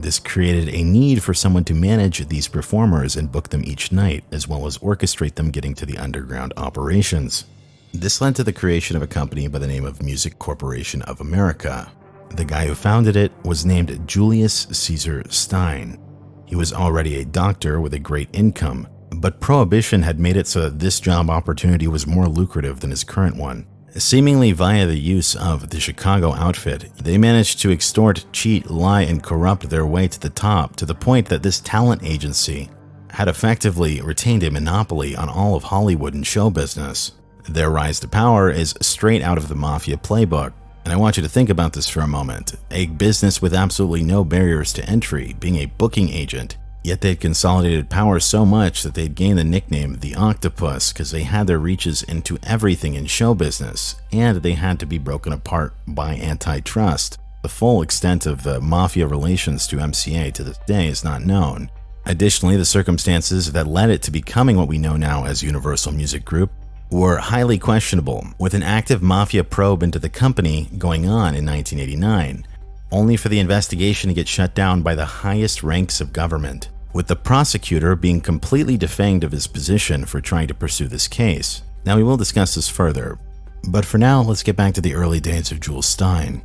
This created a need for someone to manage these performers and book them each night, as well as orchestrate them getting to the underground operations. This led to the creation of a company by the name of Music Corporation of America. The guy who founded it was named Julius Caesar Stein. He was already a doctor with a great income, but Prohibition had made it so that this job opportunity was more lucrative than his current one. Seemingly via the use of the Chicago outfit, they managed to extort, cheat, lie, and corrupt their way to the top, to the point that this talent agency had effectively retained a monopoly on all of Hollywood and show business. Their rise to power is straight out of the Mafia playbook, and I want you to think about this for a moment. A business with absolutely no barriers to entry, being a booking agent, yet they'd consolidated power so much that they'd gained the nickname the Octopus because they had their reaches into everything in show business, and they had to be broken apart by antitrust. The full extent of the Mafia relations to MCA to this day is not known. Additionally, the circumstances that led it to becoming what we know now as Universal Music Group were highly questionable, with an active Mafia probe into the company going on in 1989, only for the investigation to get shut down by the highest ranks of government, with the prosecutor being completely defanged of his position for trying to pursue this case. Now, we will discuss this further, but for now, let's get back to the early days of Jules Stein.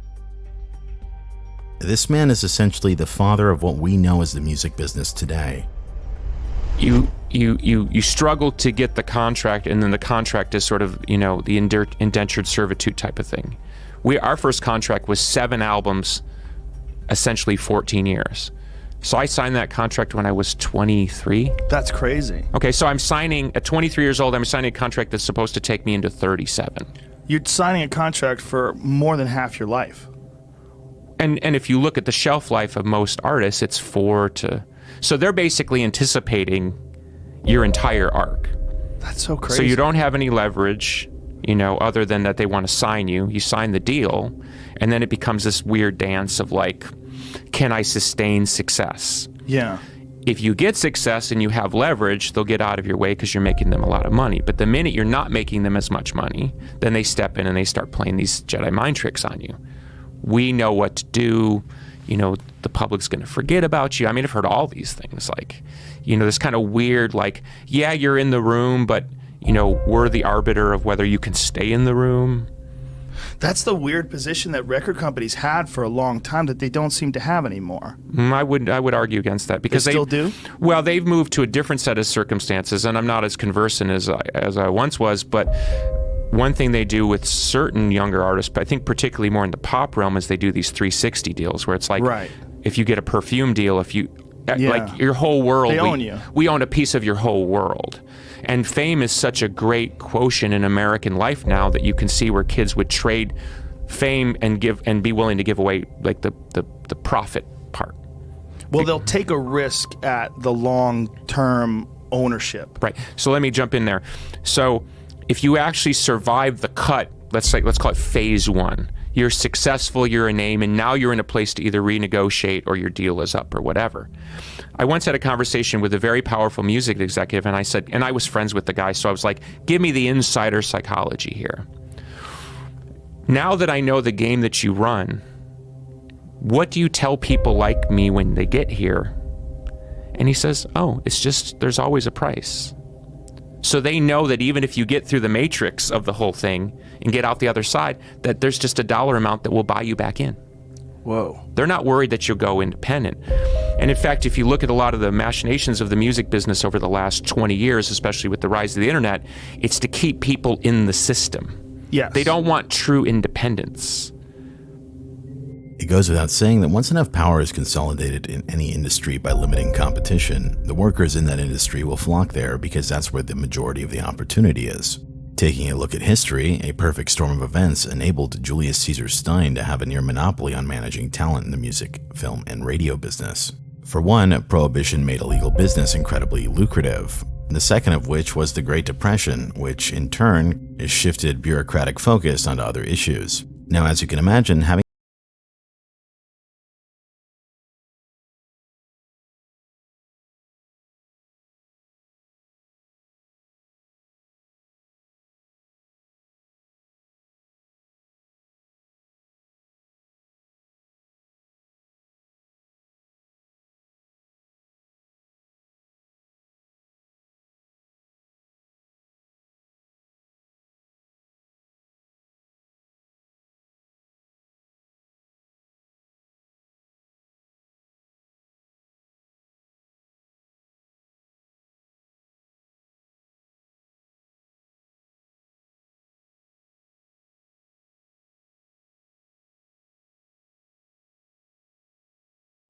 This man is essentially the father of what we know as the music business today. You struggle to get the contract, and then the contract is sort of, the indentured servitude type of thing. Our first contract was 7 albums, essentially 14 years. So I signed that contract when I was 23. That's crazy. Okay, so I'm signing, at 23 years old, I'm signing a contract that's supposed to take me into 37. You're signing a contract for more than half your life. And if you look at the shelf life of most artists, it's 4 to... So they're basically anticipating your entire arc. That's so crazy. So you don't have any leverage, other than that they want to sign you. You sign the deal, and then it becomes this weird dance of like, can I sustain success? Yeah. If you get success and you have leverage, they'll get out of your way because you're making them a lot of money. But the minute you're not making them as much money, then they step in and they start playing these Jedi mind tricks on you. We know what to do. The public's going to forget about you. I mean, I've heard all these things, like, this kind of weird, like, yeah, you're in the room, but, we're the arbiter of whether you can stay in the room. That's the weird position that record companies had for a long time that they don't seem to have anymore. I would argue against that, because they still do? Well, they've moved to a different set of circumstances, and I'm not as conversant as I once was, but one thing they do with certain younger artists, but I think particularly more in the pop realm, is they do these 360 deals where it's like, right. If you get a perfume deal, like your whole world, they own you. We own a piece of your whole world. And fame is such a great quotient in American life now that you can see where kids would trade fame and be willing to give away like the profit part. Well, they'll take a risk at the long-term ownership. Right. So let me jump in there. So if you actually survive the cut, let's call it phase 1. You're successful, you're a name, and now you're in a place to either renegotiate or your deal is up or whatever. I once had a conversation with a very powerful music executive, and I said, and I was friends with the guy, so I was like, give me the insider psychology here. Now that I know the game that you run, what do you tell people like me when they get here? And he says, oh, it's just, there's always a price. So they know that even if you get through the matrix of the whole thing and get out the other side, that there's just a dollar amount that will buy you back in. Whoa. They're not worried that you'll go independent. And in fact, if you look at a lot of the machinations of the music business over the last 20 years, especially with the rise of the internet, it's to keep people in the system. Yes. They don't want true independence. It goes without saying that once enough power is consolidated in any industry by limiting competition, the workers in that industry will flock there because that's where the majority of the opportunity is. Taking a look at history, a perfect storm of events enabled Julius Caesar Stein to have a near monopoly on managing talent in the music, film, and radio business. For one, Prohibition made illegal business incredibly lucrative. The second of which was the Great Depression, which in turn shifted bureaucratic focus onto other issues. Now, as you can imagine, having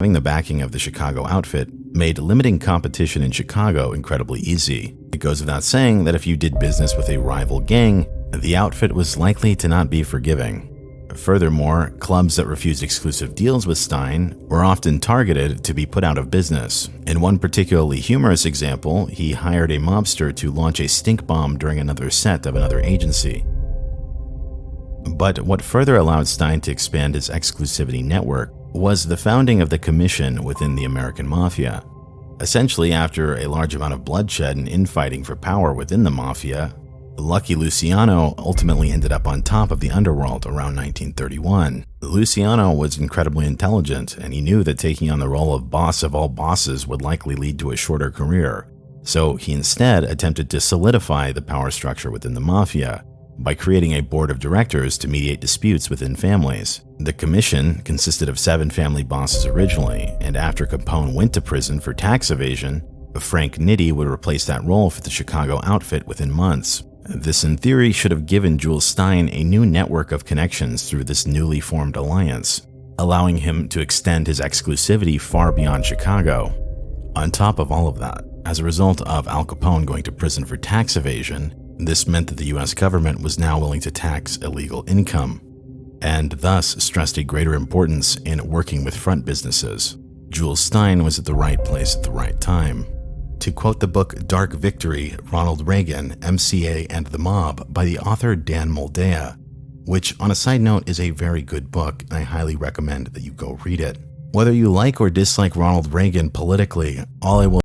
Having the backing of the Chicago outfit made limiting competition in Chicago incredibly easy. It goes without saying that if you did business with a rival gang, the outfit was likely to not be forgiving. Furthermore, clubs that refused exclusive deals with Stein were often targeted to be put out of business. In one particularly humorous example, he hired a mobster to launch a stink bomb during another set of another agency. But what further allowed Stein to expand his exclusivity network was the founding of the Commission within the American Mafia. Essentially, after a large amount of bloodshed and infighting for power within the Mafia, Lucky Luciano ultimately ended up on top of the underworld around 1931. Luciano was incredibly intelligent, and he knew that taking on the role of boss of all bosses would likely lead to a shorter career. So he instead attempted to solidify the power structure within the Mafia by creating a board of directors to mediate disputes within families. The commission consisted of 7 family bosses originally, and after Capone went to prison for tax evasion, Frank Nitti would replace that role for the Chicago outfit within months. This, in theory, should have given Jules Stein a new network of connections through this newly formed alliance, allowing him to extend his exclusivity far beyond Chicago. On top of all of that, as a result of Al Capone going to prison for tax evasion, this meant that the US government was now willing to tax illegal income, and thus stressed a greater importance in working with front businesses. Jules Stein was at the right place at the right time. To quote the book Dark Victory, Ronald Reagan, MCA and the Mob by the author Dan Moldea, which on a side note is a very good book, and I highly recommend that you go read it. Whether you like or dislike Ronald Reagan politically, all I will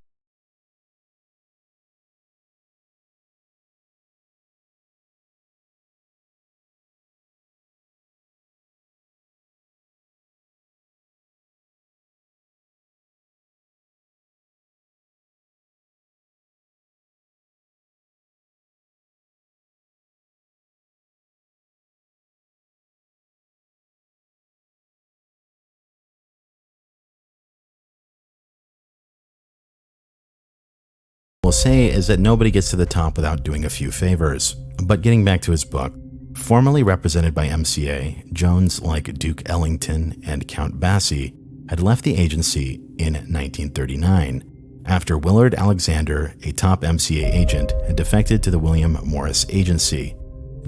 say is that nobody gets to the top without doing a few favors. But getting back to his book, formerly represented by MCA, Jones, like Duke Ellington and Count Basie, had left the agency in 1939 after Willard Alexander, a top MCA agent, had defected to the William Morris Agency.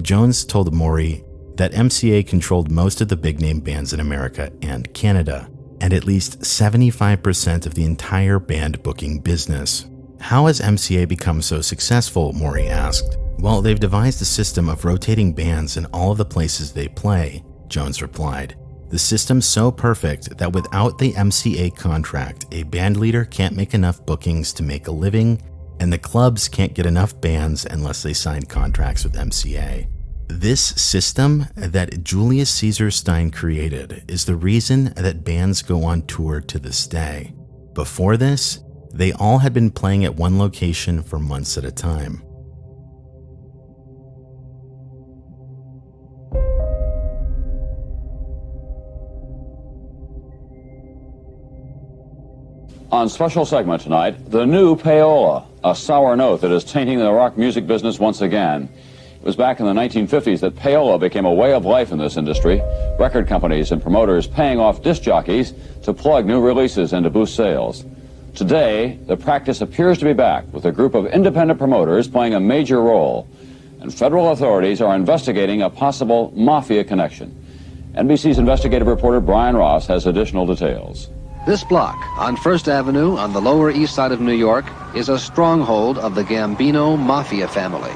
Jones told Maury that MCA controlled most of the big-name bands in America and Canada, and at least 75% of the entire band booking business. How has MCA become so successful, Maury asked. Well, they've devised a system of rotating bands in all of the places they play, Jones replied. The system's so perfect that without the MCA contract, a band leader can't make enough bookings to make a living, and the clubs can't get enough bands unless they sign contracts with MCA. This system that Julius Caesar Stein created is the reason that bands go on tour to this day. Before this, they all had been playing at one location for months at a time. On special segment tonight, the new payola, a sour note that is tainting the rock music business once again. It was back in the 1950s that payola became a way of life in this industry, record companies and promoters paying off disc jockeys to plug new releases and to boost sales. Today, the practice appears to be back, with a group of independent promoters playing a major role, and federal authorities are investigating a possible mafia connection. NBC's investigative reporter Brian Ross has additional details. This block on First Avenue on the Lower East Side of New York is a stronghold of the Gambino Mafia family.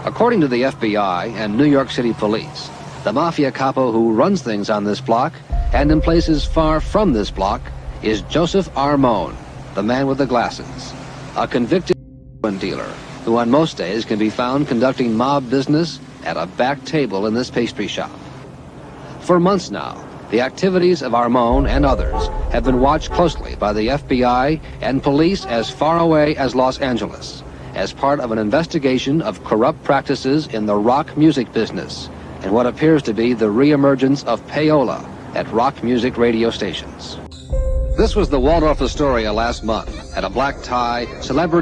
According to the FBI and New York City Police, the Mafia capo who runs things on this block and in places far from this block is Joseph Armone, the man with the glasses, a convicted dealer who on most days can be found conducting mob business at a back table in this pastry shop. For months now, the activities of Armone and others have been watched closely by the FBI and police as far away as Los Angeles, as part of an investigation of corrupt practices in the rock music business and what appears to be the reemergence of payola at rock music radio stations. This was the Waldorf Astoria last month at a black tie celebrity